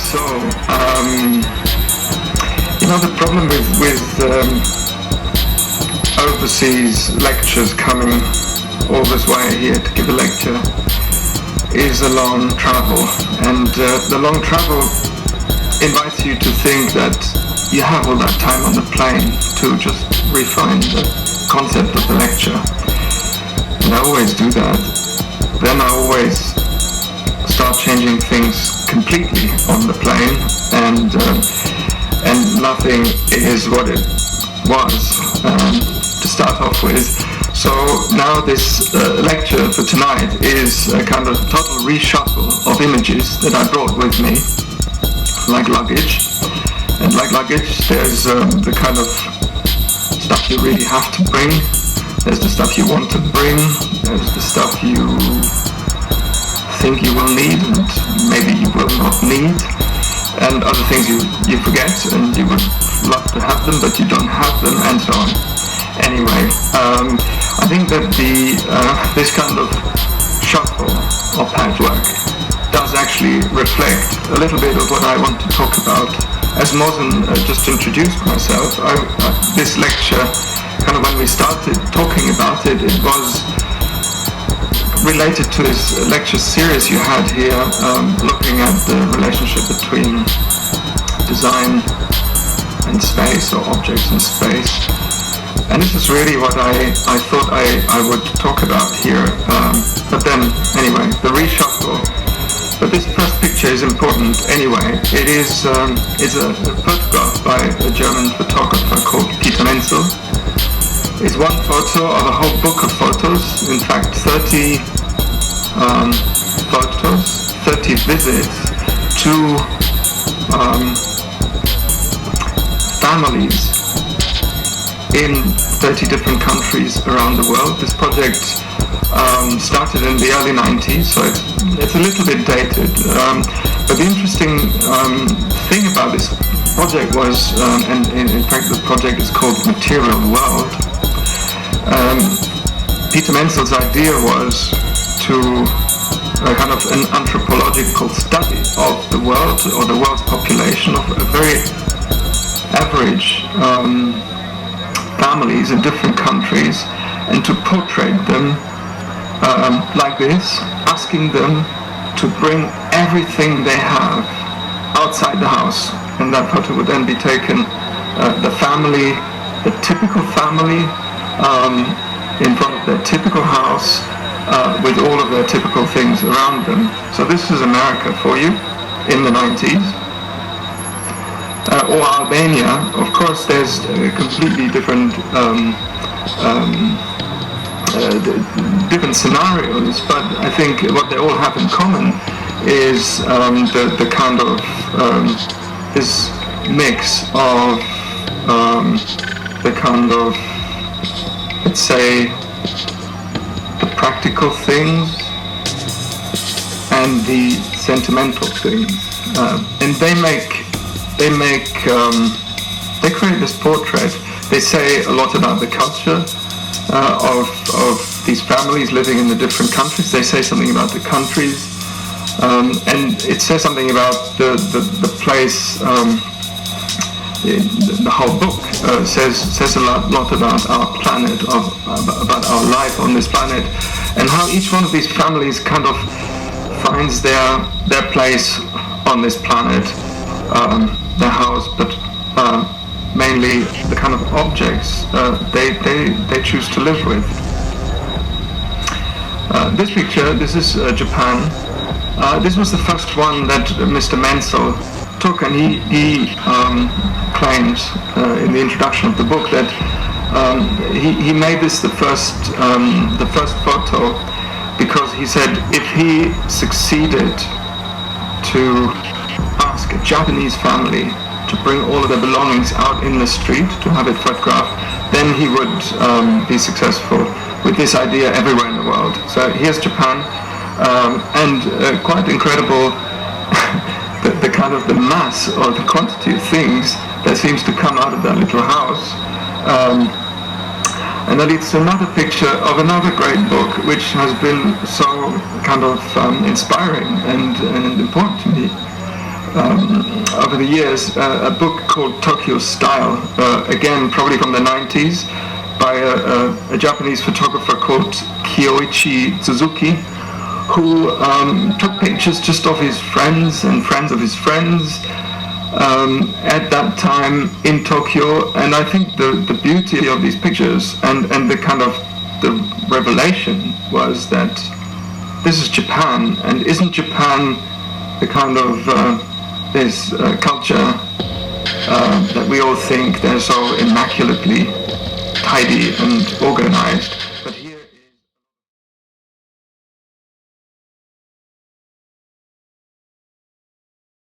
So, the problem with overseas lectures coming all this way here to give a lecture is a long travel, and the long travel invites you to think that you have all that time on the plane to just refine the concept of the lecture. And I always do that. Then I always start changing things completely on the plane, and nothing is what it was to start off with. So now this lecture for tonight is a kind of total reshuffle of images that I brought with me, like luggage. And like luggage, there's the kind of stuff you really have to bring, there's the stuff you want to bring, there's the stuff you think you will need and maybe you will not need, and other things you forget and you would love to have them but you don't have them, and so on. Anyway, I think that this kind of shuffle or patchwork does actually reflect a little bit of what I want to talk about. As Mosen just introduced myself, this lecture, kind of when we started talking about it, it was related to this lecture series you had here, looking at the relationship between design and space, or objects and space. And this is really what I thought I would talk about here. But then, anyway, the reshuffle. But this first picture is important anyway. It is it's a photograph by a German photographer called Peter Menzel. It's one photo of a whole book of photos. In fact, 30 photos, 30 visits to families in 30 different countries around the world. This project started in the early 90s, so it's a little bit dated. But the interesting thing about this project was, and in fact the project is called Material World, Peter Menzel's idea was to kind of an anthropological study of the world, or the world's population, of a very average families in different countries, and to portray them like this, asking them to bring everything they have outside the house. And that photo would then be taken, the family, the typical family, in front of their typical house, with all of their typical things around them. So this is America for you in the 90s. Or Albania. Of course, there's completely different different scenarios, but I think what they all have in common is the kind of this mix of the kind of, let's say, the practical things and the sentimental things, and they create this portrait. They say a lot about the culture of these families living in the different countries. They say something about the countries, and it says something about the place. The whole book says a lot about our planet, about our life on this planet, and how each one of these families kind of finds their place on this planet, their house, but mainly the kind of objects they choose to live with. This picture, this is Japan. This was the first one that Mr. Menzel took, and he claims in the introduction of the book that he made this the first photo because he said if he succeeded to ask a Japanese family to bring all of their belongings out in the street to have it photographed, then he would be successful with this idea everywhere in the world. So here's Japan, and quite incredible the kind of the mass or the quantity of things that seems to come out of that little house. And that leads to another picture of another great book which has been so kind of inspiring and important to me. over the years a book called Tokyo Style, again probably from the 90s, by a Japanese photographer called Kyoichi Suzuki, who took pictures just of his friends and friends of his friends at that time in Tokyo. And I think the beauty of these pictures and the kind of the revelation was that this is Japan, and isn't Japan the kind of this culture that we all think they're so immaculately tidy and organized.